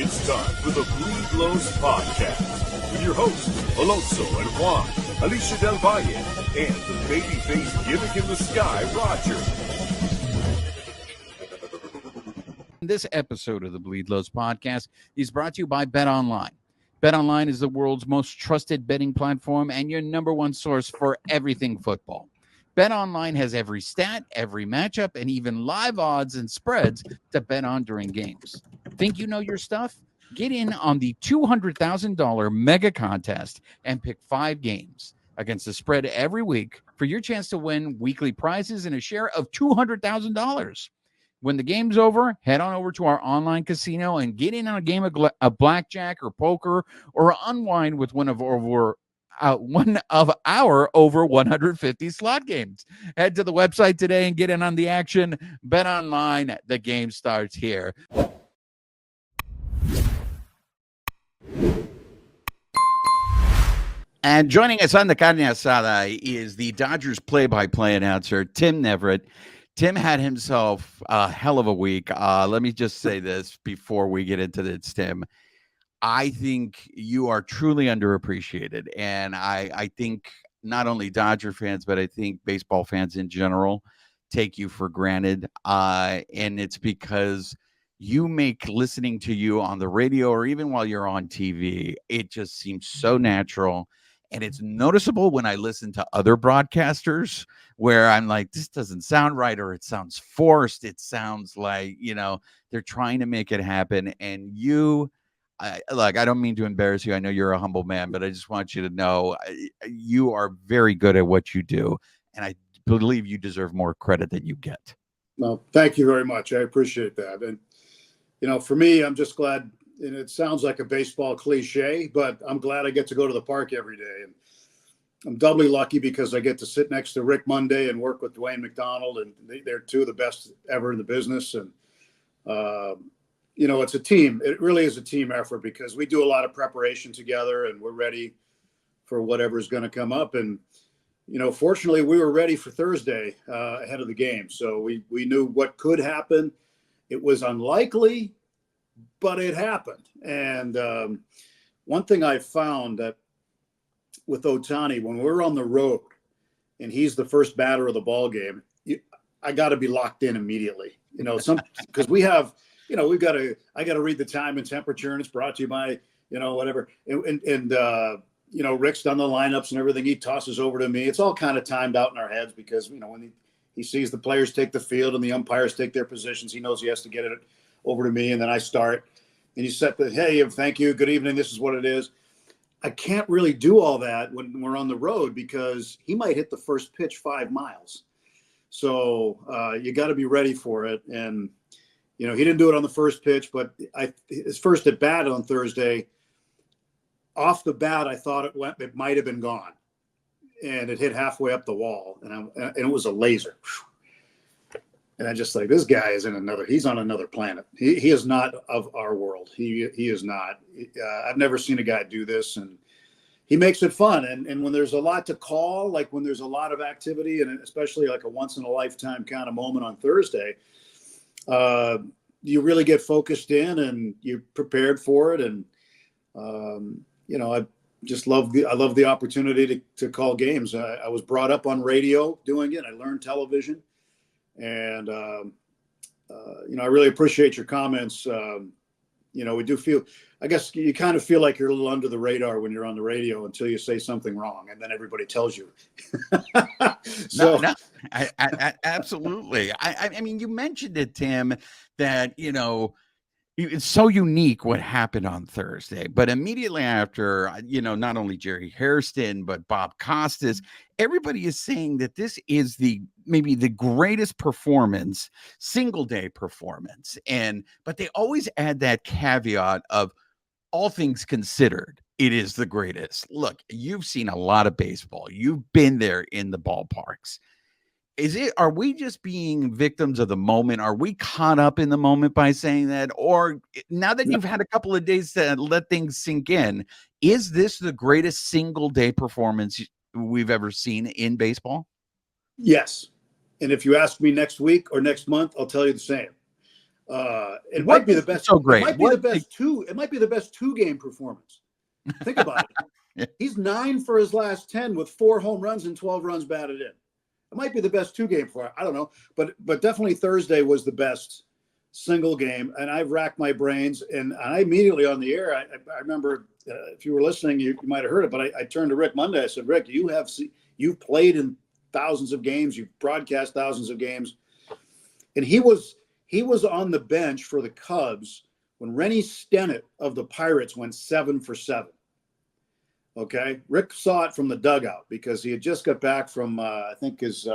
It's time for the Bleed Lows Podcast with your hosts, Alonso and Juan, Alicia Del Valle, and the babyface gimmick in the sky, Roger. This episode of the Bleed Lows Podcast is brought to you by BetOnline. BetOnline is the world's most trusted betting platform and your number one source for everything football. BetOnline has every stat, every matchup, and even live odds and spreads to bet on during games. Think you know your stuff? Get in on the $200,000 mega contest and pick 5 games against the spread every week for your chance to win weekly prizes and a share of $200,000. When the game's over, head on over to our online casino and get in on a game of blackjack or poker, or unwind with one of our over 150 slot games. Head to the website today and get in on the action. Bet online, the game starts here. And joining us on the Carne Asada is the Dodgers play-by-play announcer, Tim Neverett. Tim had himself a hell of a week. Let me just say this before we get into this, Tim. I think you are truly underappreciated. And I think not only Dodger fans, but I think baseball fans in general take you for granted. And it's because you make listening to you on the radio or even while you're on TV, it just seems so natural. And it's noticeable when I listen to other broadcasters where I'm like, this doesn't sound right, or it sounds forced. It sounds like, they're trying to make it happen. And you, I don't mean to embarrass you. I know you're a humble man, but I just want you to know you are very good at what you do. And I believe you deserve more credit than you get. Well, thank you very much. I appreciate that. And, for me, I'm just glad, and it sounds like a baseball cliche, but I'm glad I get to go to the park every day. And I'm doubly lucky because I get to sit next to Rick Monday and work with Dwayne McDonald, and they're two of the best ever in the business. And, it's a team. It really is a team effort because we do a lot of preparation together and we're ready for whatever's going to come up. And, fortunately, we were ready for Thursday ahead of the game. So we knew what could happen. It was unlikely, but it happened. And one thing I found that with Ohtani, when we're on the road and he's the first batter of the ball game, I got to be locked in immediately, because we have, I got to read the time and temperature, and it's brought to you by, whatever. And Rick's done the lineups and everything. He tosses over to me. It's all kind of timed out in our heads because, when he sees the players take the field and the umpires take their positions, he knows he has to get it over to me. And then I start, and you set hey, thank you, good evening, this is what it is. I can't really do all that when we're on the road because he might hit the first pitch 5 miles. So you got to be ready for it. And, he didn't do it on the first pitch, but his first at bat on Thursday, off the bat, I thought it might have been gone. And it hit halfway up the wall, and it was a laser. And I just like, this guy is he's on another planet. He is not of our world. He is not. I've never seen a guy do this, and he makes it fun. And when there's a lot to call, like when there's a lot of activity, and especially like a once in a lifetime kind of moment on Thursday, you really get focused in and you're prepared for it. And, I just love the opportunity to call games. I was brought up on radio doing it. I learned television. And, I really appreciate your comments. We do feel, I guess you kind of feel like you're a little under the radar when you're on the radio until you say something wrong, and then everybody tells you. So I absolutely. I mean, you mentioned it, Tim, that, it's so unique what happened on Thursday, but immediately after, not only Jerry Hairston, but Bob Costas, everybody is saying that this is maybe the greatest performance, single day performance. But they always add that caveat of all things considered, it is the greatest. Look, you've seen a lot of baseball. You've been there in the ballparks. Are we just being victims of the moment? Are we caught up in the moment by saying that? Or now that you've had a couple of days to let things sink in, is this the greatest single day performance we've ever seen in baseball? Yes. And if you ask me next week or next month, I'll tell you the same. It might be the best. So great. It might be the best two. It might be the best 2-game performance. Think about it. He's 9 for his last 10 with 4 home runs and 12 runs batted in. It might be the best 2-game for him. I don't know, but definitely Thursday was the best single game. And I've racked my brains, and I immediately on the air. I remember if you were listening, you might have heard it. But I turned to Rick Monday. I said, Rick, you've played in thousands of games. You've broadcast thousands of games, and he was on the bench for the Cubs when Rennie Stennett of the Pirates went 7 for 7. Okay. Rick saw it from the dugout because he had just got back from, I think his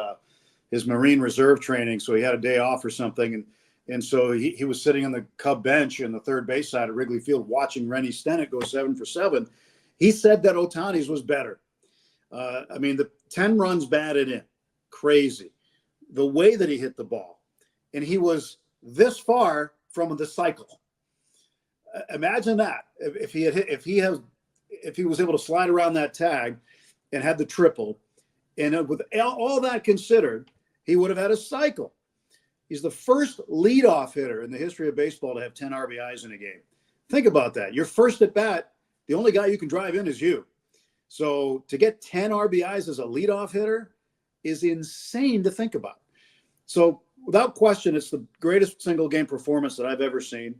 Marine Reserve training. So he had a day off or something. And so he was sitting on the Cub bench in the third base side of Wrigley Field watching Rennie Stennett go 7 for 7. He said that Ohtani's was better. The 10 runs batted in, crazy. The way that he hit the ball. And he was this far from the cycle. Imagine that if he was able to slide around that tag and had the triple, and with all that considered, he would have had a cycle. He's the first leadoff hitter in the history of baseball to have 10 RBIs in a game. Think about that. Your first at bat, the only guy you can drive in is you. So to get 10 RBIs as a leadoff hitter is insane to think about. So without question, it's the greatest single game performance that I've ever seen.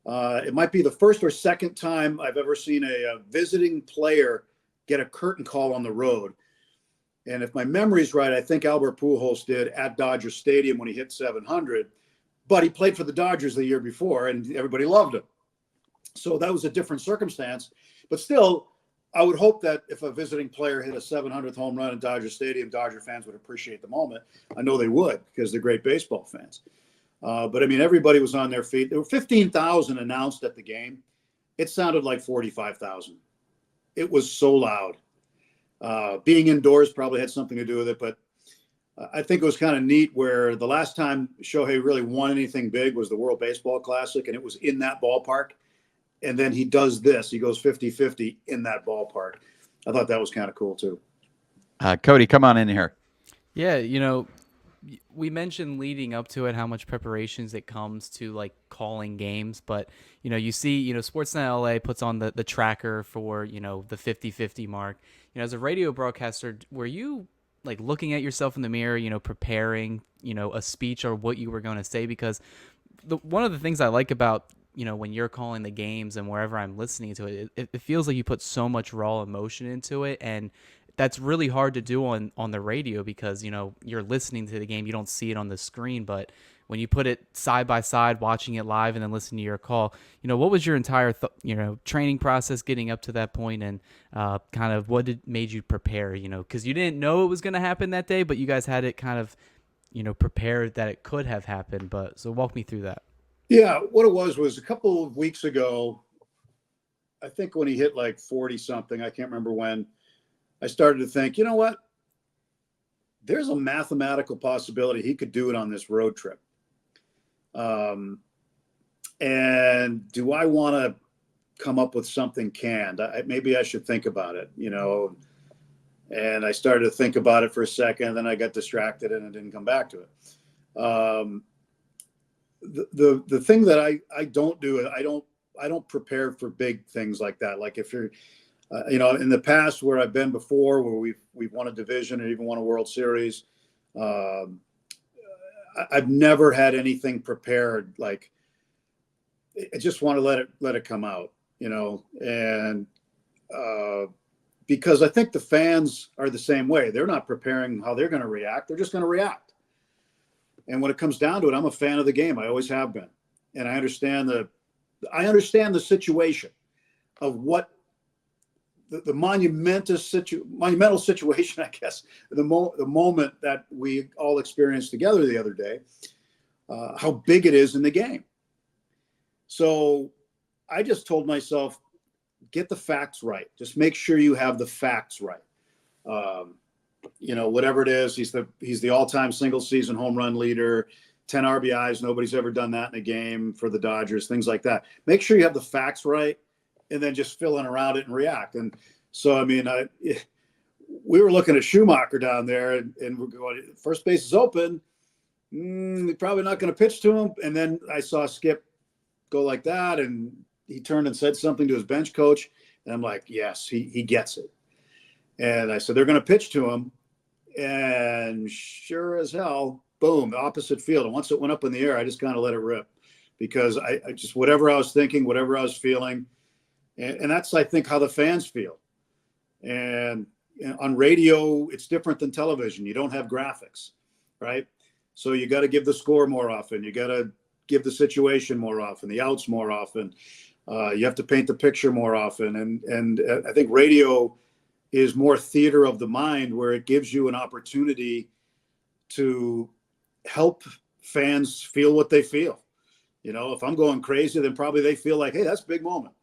It might be the first or second time I've ever seen a visiting player get a curtain call on the road. And if my memory's right, I think Albert Pujols did at Dodger Stadium when he hit 700. But he played for the Dodgers the year before, and everybody loved him. So that was a different circumstance. But still, I would hope that if a visiting player hit a 700th home run at Dodger Stadium, Dodger fans would appreciate the moment. I know they would because they're great baseball fans. But everybody was on their feet. There were 15,000 announced at the game. It sounded like 45,000. It was so loud. Being indoors probably had something to do with it, but I think it was kind of neat where the last time Shohei really won anything big was the World Baseball Classic, and it was in that ballpark. And then he does this. He goes 50-50 in that ballpark. I thought that was kind of cool, too. Cody, come on in here. Yeah, we mentioned leading up to it how much preparations it comes to like calling games, but you see Sportsnet LA puts on the tracker for the 50-50 mark. As a radio broadcaster, were you like looking at yourself in the mirror, preparing a speech or what you were going to say? Because one of the things I like about when you're calling the games and wherever I'm listening to it, it feels like you put so much raw emotion into it, and that's really hard to do on the radio because, you're listening to the game. You don't see it on the screen. But when you put it side by side, watching it live and then listening to your call, what was your entire, training process getting up to that point, and kind of what made you prepare, because you didn't know it was going to happen that day, but you guys had it kind of, prepared that it could have happened. But so walk me through that. Yeah, what it was a couple of weeks ago, I think when he hit like 40 something, I can't remember when, I started to think, you know what? There's a mathematical possibility he could do it on this road trip. And do I want to come up with something canned? Maybe I should think about it, And I started to think about it for a second, then I got distracted and I didn't come back to it. The thing that I don't do, I don't prepare for big things like that. Like if you're, in the past where I've been before, where we've won a division or even won a World Series, I've never had anything prepared. Like I just want to let it come out, and because I think the fans are the same way. They're not preparing how they're going to react. They're just going to react. And when it comes down to it, I'm a fan of the game. I always have been, and I understand the situation of what. The monumental situation, I guess, the moment that we all experienced together the other day, how big it is in the game. So I just told myself, get the facts right. Just make sure you have the facts right. Whatever it is, he's the all-time single season home run leader, 10 RBIs. Nobody's ever done that in a game for the Dodgers, things like that. Make sure you have the facts right, and then just fill in around it and react. And so, we were looking at Schumacher down there, and we're going, first base is open. Probably not going to pitch to him. And then I saw Skip go like that, and he turned and said something to his bench coach. And I'm like, yes, he gets it. And I said, they're going to pitch to him. And sure as hell, boom, the opposite field. And once it went up in the air, I just kind of let it rip, because I just, whatever I was thinking, whatever I was feeling. And that's, I think, how the fans feel. And on radio, it's different than television. You don't have graphics, right? So you got to give the score more often. You got to give the situation more often, the outs more often. You have to paint the picture more often. And I think radio is more theater of the mind, where it gives you an opportunity to help fans feel what they feel. You know, if I'm going crazy, then probably they feel like, hey, that's a big moment.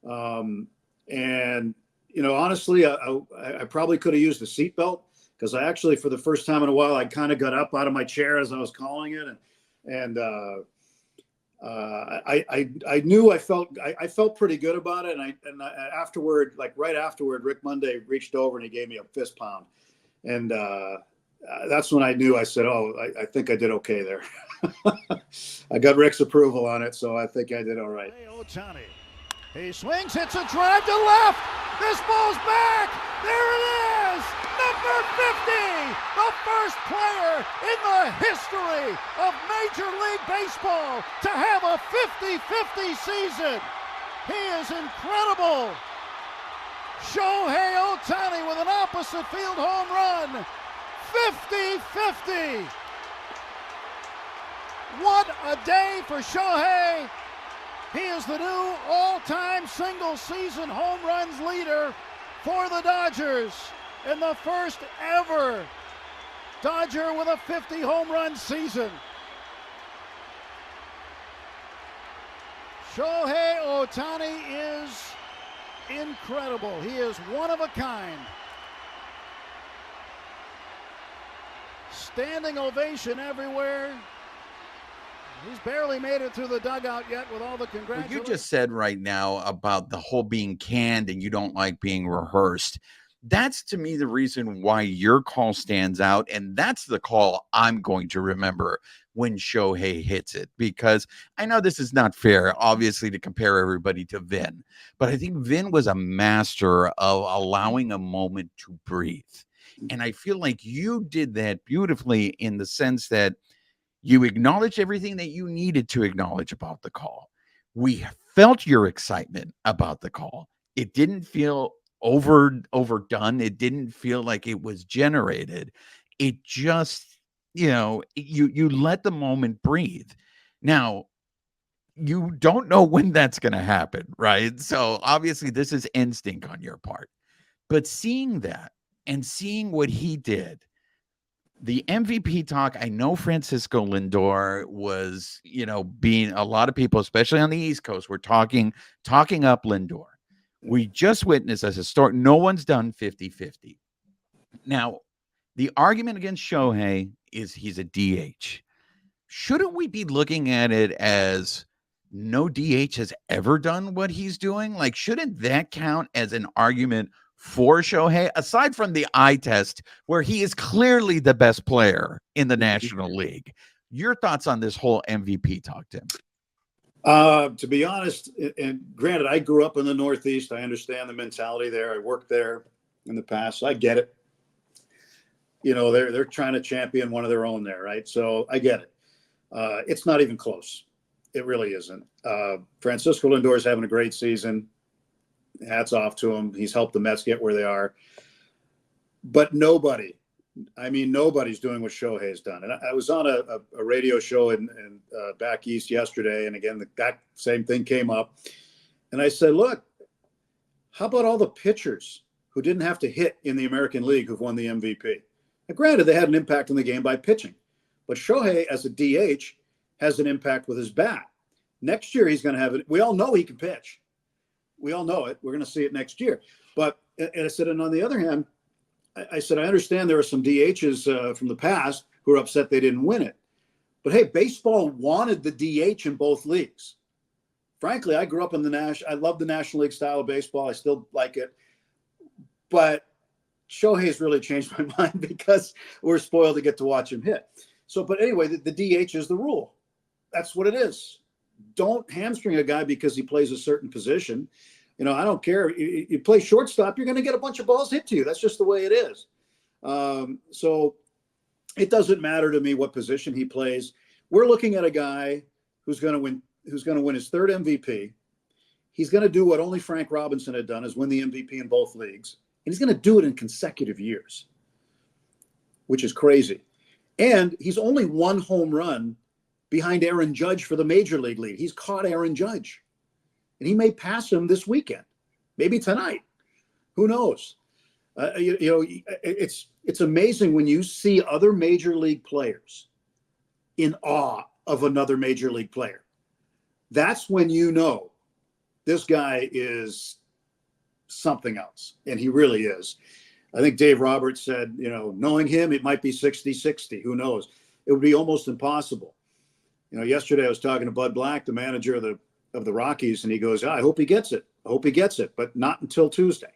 And, you know, honestly, I probably could have used a seatbelt, because I actually, for the first time in a while, I kind of got up out of my chair as I was calling it. And I knew I felt pretty good about it. And afterward, like right afterward, Rick Monday reached over and he gave me a fist pound. And that's when I knew. I said, oh, I think I did okay there. I got Rick's approval on it, so I think I did all right. Ohtani. He swings, hits a drive to left. This ball's back. There it is. Number 50, the first player in the history of Major League Baseball to have a 50-50 season. He is incredible. Shohei Ohtani with an opposite field home run. 50-50. What a day for Shohei. He is the new all-time single-season home runs leader for the Dodgers, and the first ever Dodger with a 50 home run season. Shohei Ohtani is incredible. He is one of a kind. Standing ovation everywhere. He's barely made it through the dugout yet with all the congratulations. What you just said right now about the whole being canned and you don't like being rehearsed, that's to me the reason why your call stands out. And that's the call I'm going to remember when Shohei hits it, because I know this is not fair, obviously, to compare everybody to Vin, but I think Vin was a master of allowing a moment to breathe. And I feel like you did that beautifully, in the sense that you acknowledged everything that you needed to acknowledge about the call. We felt your excitement about the call. It didn't feel overdone. It didn't feel like it was generated. It just, you let the moment breathe. Now, you don't know when that's going to happen, right? So obviously this is instinct on your part. But seeing that and seeing what he did, the MVP talk, I know Francisco Lindor was, being, a lot of people, especially on the East Coast, were talking up Lindor. We just witnessed as a historic, no one's done 50-50. Now, the argument against Shohei is he's a DH. Shouldn't we be looking at it as no DH has ever done what he's doing? Like, shouldn't that count as an argument for Shohei, aside from the eye test, where he is clearly the best player in the National League? Your thoughts on this whole MVP talk, Tim? To be honest, and granted, I grew up in the Northeast. I understand the mentality there. I worked there in the past, so I get it. They're trying to champion one of their own there, right? So I get it. It's not even close. It really isn't. Francisco Lindor is having a great season. Hats off to him. He's helped the Mets get where they are. But nobody's doing what Shohei's done. And I was on a radio show in back east yesterday, and again, that same thing came up. And I said, look, how about all the pitchers who didn't have to hit in the American League who've won the MVP? Now, granted, they had an impact on the game by pitching. But Shohei, as a DH, has an impact with his bat. Next year, he's going to have it. We all know he can pitch. We all know it. We're going to see it next year. But, and I said, and on the other hand, I said, I understand there are some DHs from the past who are upset they didn't win it. But hey, baseball wanted the DH in both leagues. Frankly, I grew up in I love the National League style of baseball. I still like it. But Shohei's really changed my mind, because we're spoiled to get to watch him hit. So, but anyway, the DH is the rule. That's what it is. Don't hamstring a guy because he plays a certain position. I don't care. You play shortstop, you're going to get a bunch of balls hit to you. That's just the way it is. So it doesn't matter to me what position he plays. We're looking at a guy who's going to win his third MVP. He's going to do what only Frank Robinson had done, is win the MVP in both leagues. And he's going to do it in consecutive years, which is crazy. And he's only one home run behind Aaron Judge for the major league lead. He's caught Aaron Judge. And he may pass him this weekend, maybe tonight. Who knows? It's amazing when you see other major league players in awe of another major league player. That's when you know this guy is something else, and he really is. I think Dave Roberts said, knowing him, it might be 60-60. Who knows? It would be almost impossible. Yesterday I was talking to Bud Black, the manager of the Rockies, and he goes, I hope he gets it. I hope he gets it, but not until Tuesday.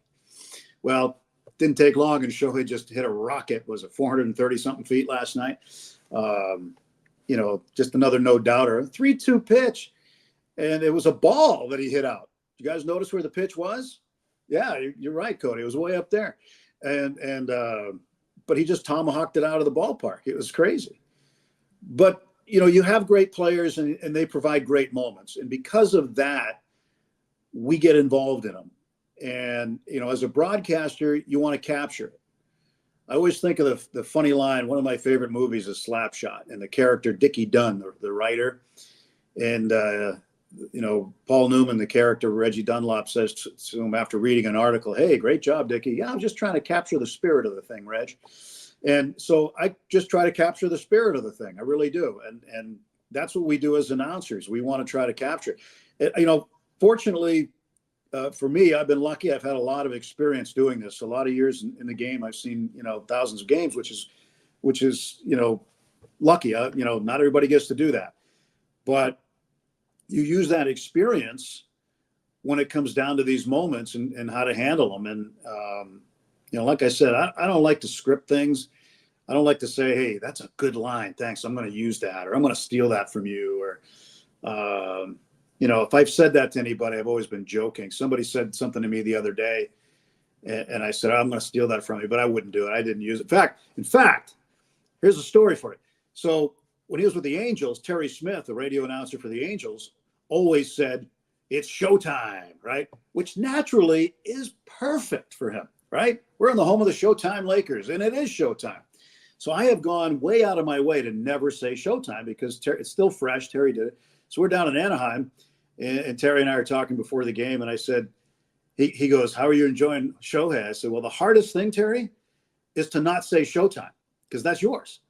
Well, didn't take long, and Shohei just hit a rocket. Was it 430-something feet last night? Just another no-doubter. 3-2 pitch, and it was a ball that he hit out. You guys notice where the pitch was? Yeah, you're right, Cody. It was way up there. But he just tomahawked it out of the ballpark. It was crazy. But you have great players and they provide great moments. And because of that, we get involved in them. And, as a broadcaster, you want to capture it. I always think of the funny line. One of my favorite movies is Slapshot, and the character Dickie Dunn, the writer. And, Paul Newman, the character Reggie Dunlop, says to him after reading an article, hey, great job, Dickie. Yeah, I'm just trying to capture the spirit of the thing, Reg. And so I just try to capture the spirit of the thing. I really do. And that's what we do as announcers. We want to try to capture it. Fortunately for me, I've been lucky. I've had a lot of experience doing this. A lot of years in the game. I've seen, thousands of games, which is, lucky. Not everybody gets to do that. But you use that experience when it comes down to these moments and how to handle them. And, like I said, I don't like to script things. I don't like to say, hey, that's a good line. Thanks. I'm going to use that, or I'm going to steal that from you. Or, if I've said that to anybody, I've always been joking. Somebody said something to me the other day, and I said, I'm going to steal that from you, but I wouldn't do it. I didn't use it. In fact, here's a story for you. So when he was with the Angels, Terry Smith, the radio announcer for the Angels, always said, it's showtime, right? Which naturally is perfect for him, right? We're in the home of the Showtime Lakers, and it is showtime. So I have gone way out of my way to never say showtime because it's still fresh. Terry did it. So we're down in Anaheim, and Terry and I are talking before the game, and I said, he goes, how are you enjoying Shohei? I said, well, the hardest thing, Terry, is to not say showtime because that's yours.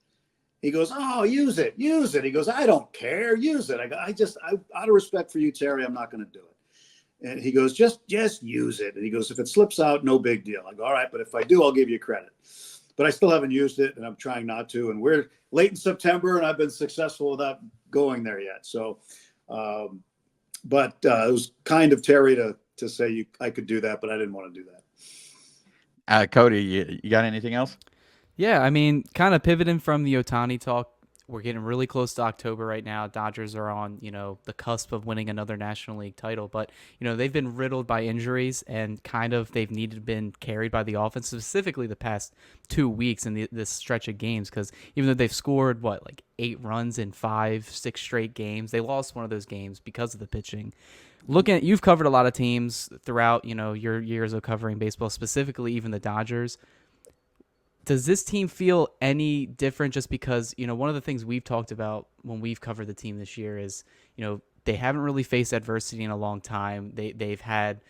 He goes, oh, use it. He goes, I don't care. Use it. I go, I out of respect for you, Terry, I'm not going to do it. And he goes, just use it. And he goes, if it slips out, no big deal. I go, all right, but if I do, I'll give you credit. But I still haven't used it, and I'm trying not to. And we're late in September, and I've been successful without going there yet. So, but it was kind of Terry to say I could do that, but I didn't want to do that. Cody, you got anything else? Yeah, I mean, kind of pivoting from the Ohtani talk, we're getting really close to October right now. Dodgers are on, the cusp of winning another National League title, but, they've been riddled by injuries and they've been carried by the offense, specifically the past 2 weeks in this stretch of games, because even though they've scored, 8 runs in 5-6 straight games, they lost one of those games because of the pitching. You've covered a lot of teams throughout, your years of covering baseball, specifically even the Dodgers. Does this team feel any different just because, one of the things we've talked about when we've covered the team this year is, they haven't really faced adversity in a long time. They've had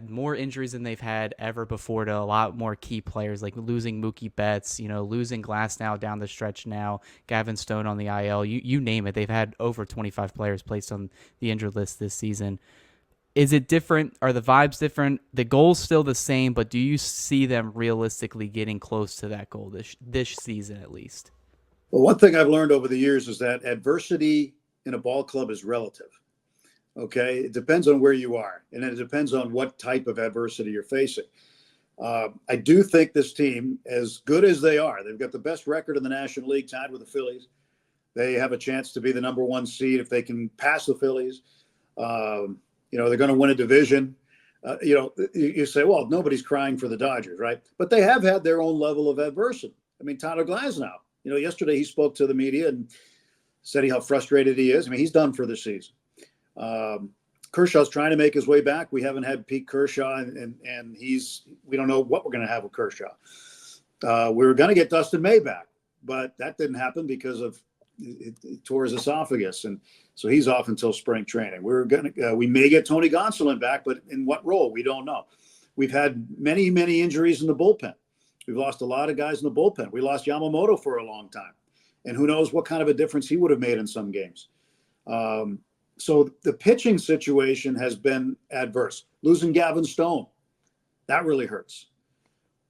more injuries than they've had ever before to a lot more key players, like losing Mookie Betts, losing Glasnow down the stretch now, Gavin Stone on the IL, you name it. They've had over 25 players placed on the injured list this season. Is it different? Are the vibes different? The goal's still the same, but do you see them realistically getting close to that goal this season at least? Well, one thing I've learned over the years is that adversity in a ball club is relative. Okay? It depends on where you are, and it depends on what type of adversity you're facing. I do think this team, as good as they are, they've got the best record in the National League, tied with the Phillies. They have a chance to be the number 1 seed if they can pass the Phillies. They're going to win a division. You say, well, nobody's crying for the Dodgers, right? But they have had their own level of adversity. I mean, Tyler Glasnow, yesterday he spoke to the media and said how frustrated he is. I mean, he's done for the season. Kershaw's trying to make his way back. We haven't had Pete Kershaw, and we don't know what we're going to have with Kershaw. We were going to get Dustin May back, but that didn't happen because of it tore his esophagus, and so he's off until spring training. We may get Tony Gonsolin back, but in what role, we don't know. We've had many injuries in the bullpen. We've lost a lot of guys in the bullpen. We lost Yamamoto for a long time, and who knows what kind of a difference he would have made in some games. So the pitching situation has been adverse. Losing Gavin Stone, that really hurts.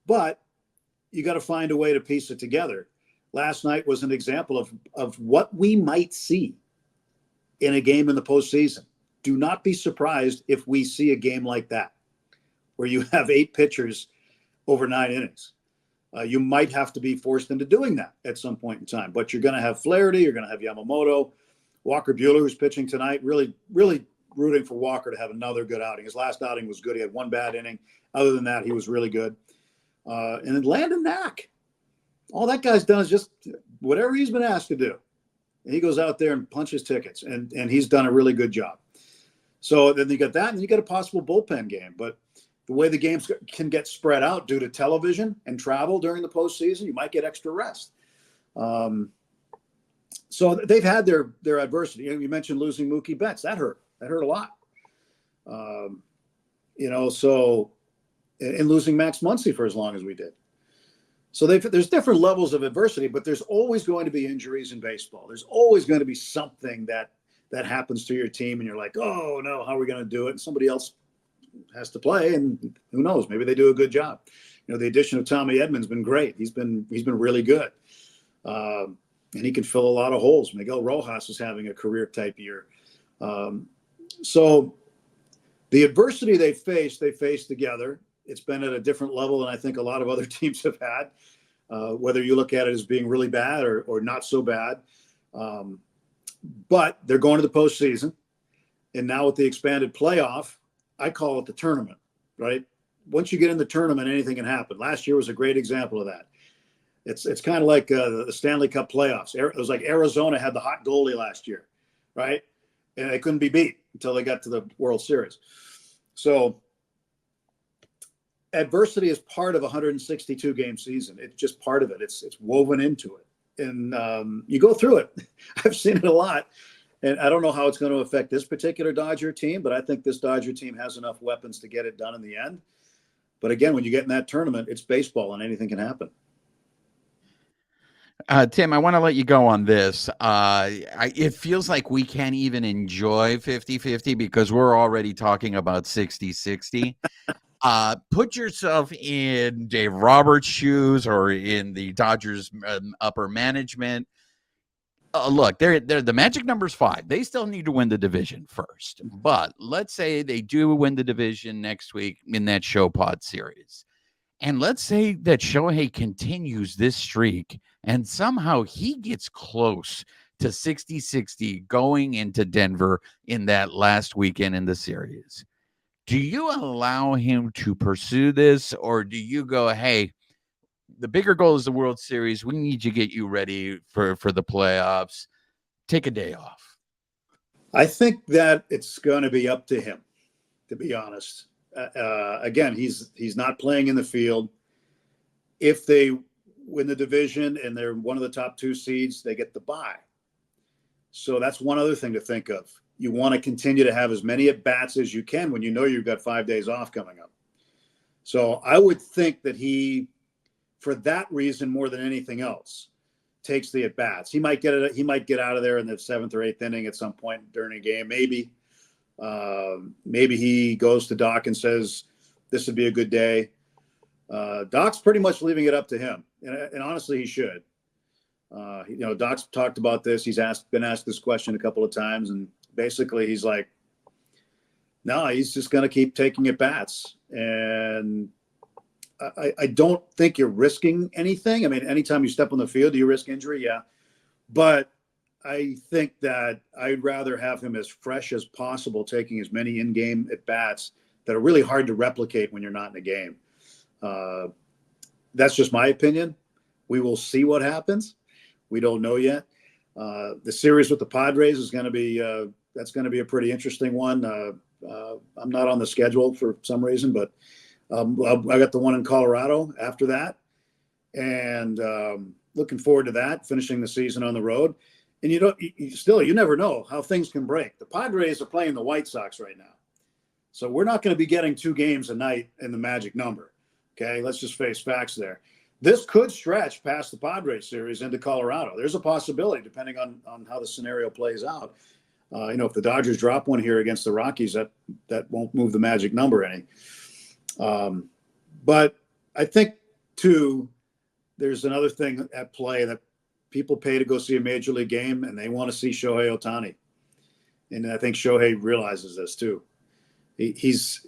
But you got to find a way to piece it together. Last night was an example of what we might see in a game in the postseason. Do not be surprised if we see a game like that, where you have 8 pitchers over 9 innings. You might have to be forced into doing that at some point in time. But you're going to have Flaherty, you're going to have Yamamoto, Walker Buehler, who's pitching tonight. Really, really rooting for Walker to have another good outing. His last outing was good. He had 1 bad inning. Other than that, he was really good. And then Landon Knack. All that guy's done is just whatever he's been asked to do. And he goes out there and punches tickets, and he's done a really good job. So then you got that, and you got a possible bullpen game. But the way the games can get spread out due to television and travel during the postseason, you might get extra rest. So they've had their adversity. You mentioned losing Mookie Betts. That hurt. That hurt a lot. And losing Max Muncy for as long as we did. So there's different levels of adversity, but there's always going to be injuries in baseball. There's always going to be something that happens to your team, and you're like, oh no, how are we going to do it? And somebody else has to play, and who knows? Maybe they do a good job. The addition of Tommy Edman's been great. He's been really good, and he can fill a lot of holes. Miguel Rojas is having a career type year. So the adversity they face together. It's been at a different level than I think a lot of other teams have had, whether you look at it as being really bad or not so bad. But they're going to the postseason. And now with the expanded playoff, I call it the tournament, right? Once you get in the tournament, anything can happen. Last year was a great example of that. It's kind of like the Stanley Cup playoffs. It was like Arizona had the hot goalie last year, right? And they couldn't be beat until they got to the World Series. So adversity is part of a 162 game season. It's just part of it. It's woven into it. And you go through it. I've seen it a lot. And I don't know how it's going to affect this particular Dodger team, but I think this Dodger team has enough weapons to get it done in the end. But again, when you get in that tournament, it's baseball and anything can happen. Tim, I want to let you go on this. It feels like we can't even enjoy 50-50 because we're already talking about 60-60. Put yourself in Dave Roberts' shoes or in the Dodgers upper management. Look, they're the magic number's 5. They still need to win the division first. But let's say they do win the division next week in that Show Pod series. And let's say that Shohei continues this streak and somehow he gets close to 60-60 going into Denver in that last weekend in the series. Do you allow him to pursue this, or do you go, hey, the bigger goal is the World Series. We need to get you ready for the playoffs. Take a day off. I think that it's going to be up to him, to be honest. Again, he's not playing in the field. If they win the division and they're one of the top 2 seeds, they get the bye. So that's one other thing to think of. You want to continue to have as many at-bats as you can when you know you've got 5 days off coming up. So I would think that he, for that reason more than anything else, takes the at-bats. He might get out of there in the 7th or 8th inning at some point during a game. Maybe he goes to Doc and says, this would be a good day. Doc's pretty much leaving it up to him. And honestly, he should. Doc's talked about this. He's been asked this question a couple of times, and basically he's like, no, he's just going to keep taking at bats. And I don't think you're risking anything. I mean, anytime you step on the field, do you risk injury? Yeah. But I think that I'd rather have him as fresh as possible, taking as many in-game at-bats that are really hard to replicate when you're not in a game. That's just my opinion. We will see what happens. We don't know yet. The series with the Padres is going to be that's going to be a pretty interesting one. I'm not on the schedule for some reason, but I got the one in Colorado after that, and looking forward to that. Finishing the season on the road, and you never know how things can break. The Padres are playing the White Sox right now, so we're not going to be getting 2 games a night in the magic number. Okay, let's just face facts there. This could stretch past the Padres series into Colorado. There's a possibility, depending on how the scenario plays out. If the Dodgers drop one here against the Rockies, that won't move the magic number any. But I think, too, there's another thing at play that people pay to go see a major league game, and they want to see Shohei Ohtani. And I think Shohei realizes this, too. He's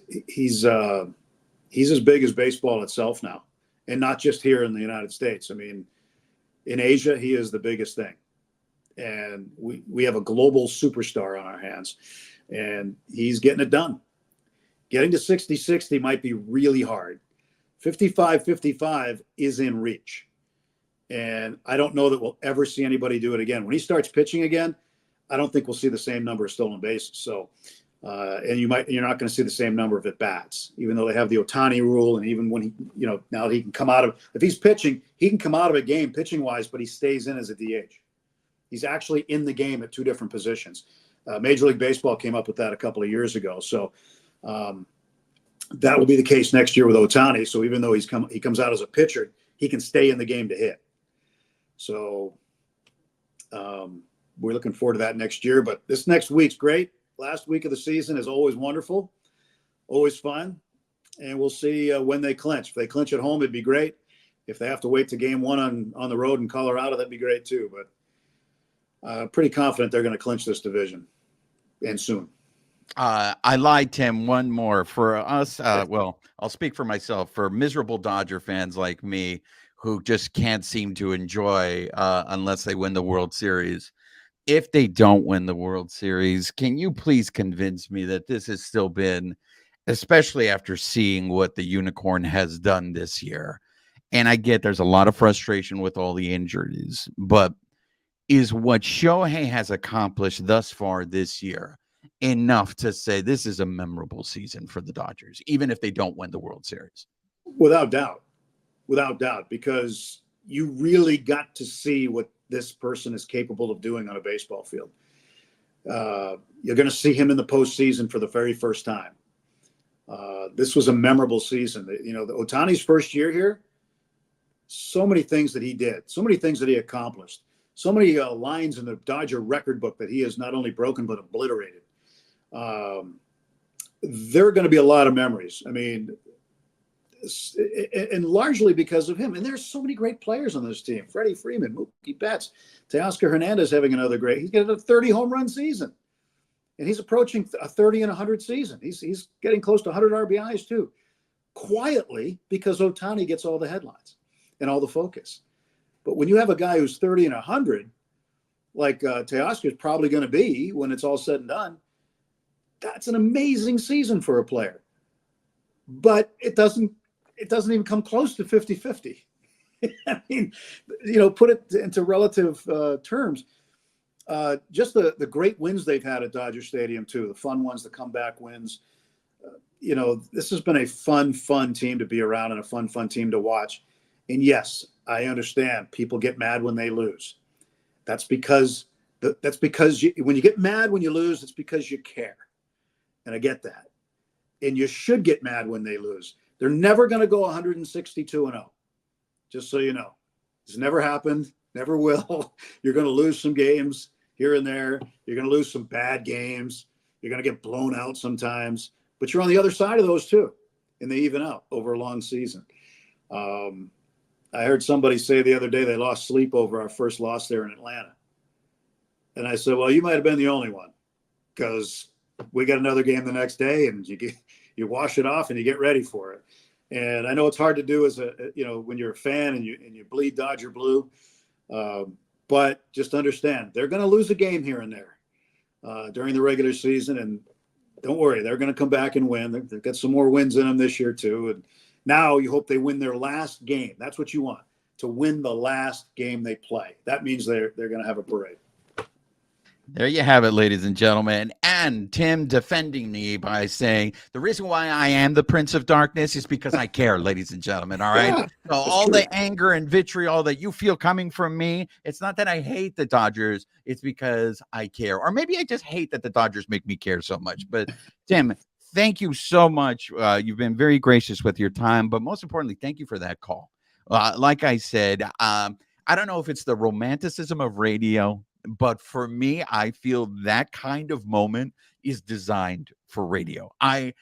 as big as baseball itself now. And not just here in the United States. I mean, in Asia, he is the biggest thing. And we have a global superstar on our hands. And he's getting it done. Getting to 60-60 might be really hard. 55-55 is in reach. And I don't know that we'll ever see anybody do it again. When he starts pitching again, I don't think we'll see the same number of stolen bases. So, and you're not going to see the same number of at-bats, even though they have the Ohtani rule. And even when now he can come out of, if he's pitching, he can come out of a game pitching wise, but he stays in as a DH. He's actually in the game at 2 different positions. Major League Baseball came up with that a couple of years ago. So that will be the case next year with Ohtani. So even though he comes out as a pitcher, he can stay in the game to hit. So we're looking forward to that next year, but this next week's great. Last week of the season is always wonderful, always fun, and we'll see when they clinch. If they clinch at home, it'd be great. If they have to wait to game 1 on the road in Colorado, that'd be great too. But pretty confident they're going to clinch this division, and soon. I lied, Tim. One more for us. Well, I'll speak for myself. For miserable Dodger fans like me who just can't seem to enjoy unless they win the World Series. If they don't win the World Series, can you please convince me that this has still been, especially after seeing what the Unicorn has done this year? And I get there's a lot of frustration with all the injuries, but is what Shohei has accomplished thus far this year enough to say this is a memorable season for the Dodgers, even if they don't win the World Series? Without doubt, because you really got to see what this person is capable of doing on a baseball field. You're going to see him in the postseason for the very first time. This was a memorable season. The Ohtani's first year here, so many things that he did, so many things that he accomplished, so many lines in the Dodger record book that he has not only broken but obliterated. There are going to be a lot of memories. I mean, and largely because of him. And there's so many great players on this team. Freddie Freeman, Mookie Betts, Teoscar Hernandez having another great. He's getting a 30 home run season, and he's approaching a 30 and 100 season. He's getting close to 100 RBIs too, quietly, because Ohtani gets all the headlines and all the focus. But when you have a guy who's 30 and 100, like Teoscar is probably going to be when it's all said and done, that's an amazing season for a player. But it doesn't even come close to 50-50. I mean, put it into relative terms. Just the great wins they've had at Dodger Stadium, too, the fun ones, the comeback wins. This has been a fun team to be around and a fun team to watch. And yes, I understand people get mad when they lose. That's because when you get mad when you lose, it's because you care. And I get that. And you should get mad when they lose. They're never going to go 162-0, just so you know. It's never happened, never will. You're going to lose some games here and there. You're going to lose some bad games. You're going to get blown out sometimes. But you're on the other side of those too, and they even out over a long season. I heard somebody say the other day they lost sleep over our first loss there in Atlanta. And I said, well, you might have been the only one, because we got another game the next day, and you wash it off and you get ready for it. And I know it's hard to do as when you're a fan and you bleed Dodger blue. But but just understand they're going to lose a game here and there during the regular season. And don't worry, they're going to come back and win. They've got some more wins in them this year too. And now you hope they win their last game. That's what you want, to win the last game they play. That means they're going to have a parade. There you have it, ladies and gentlemen. And Tim defending me by saying the reason why I am the Prince of Darkness is because I care, ladies and gentlemen. All right. Yeah, so all true. the anger and vitriol that you feel coming from me, it's not that I hate the Dodgers. It's because I care. Or maybe I just hate that the Dodgers make me care so much. But Tim, thank you so much. You've been very gracious with your time. But most importantly, thank you for that call. Like I said, I don't know if it's the romanticism of radio, but for me, I feel that kind of moment is designed for radio. I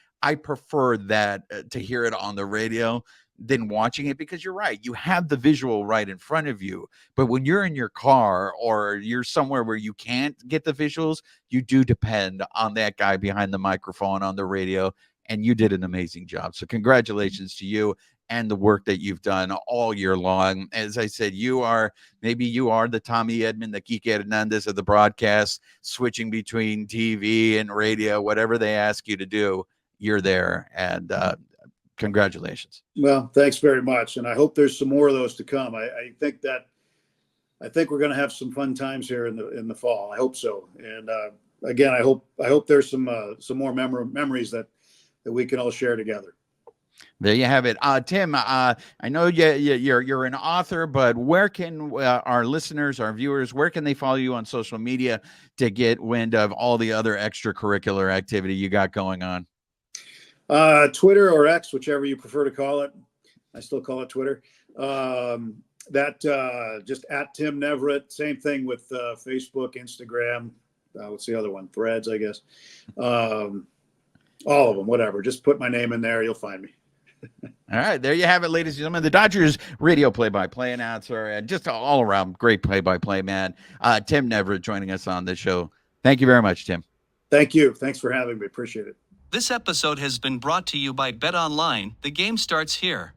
prefer that to hear it on the radio than watching it, because you're right. You have the visual right in front of you. But when you're in your car or you're somewhere where you can't get the visuals, you do depend on that guy behind the microphone on the radio. And you did an amazing job. So congratulations to you and the work that you've done all year long. As I said, you are the Tommy Edman, the Kike Hernandez of the broadcast, switching between TV and radio, whatever they ask you to do, you're there. And congratulations. Well, thanks very much. And I hope there's some more of those to come. I think we're going to have some fun times here in the fall. I hope so. And again, I hope there's some more memories that we can all share together. There you have it. Tim, I know you're an author, but where can our listeners, our viewers, where can they follow you on social media to get wind of all the other extracurricular activity you got going on? Twitter or X, whichever you prefer to call it. I still call it Twitter. Just at Tim Neverett. Same thing with Facebook, Instagram. What's the other one? Threads, I guess. All of them, whatever. Just put my name in there. You'll find me. All right, there you have it, ladies and gentlemen. The Dodgers radio play-by-play announcer and just all around great play-by-play man, Tim Neverett, joining us on the show. Thank you very much, Tim. Thank you. Thanks for having me. Appreciate it. This episode has been brought to you by Bet Online. The game starts here.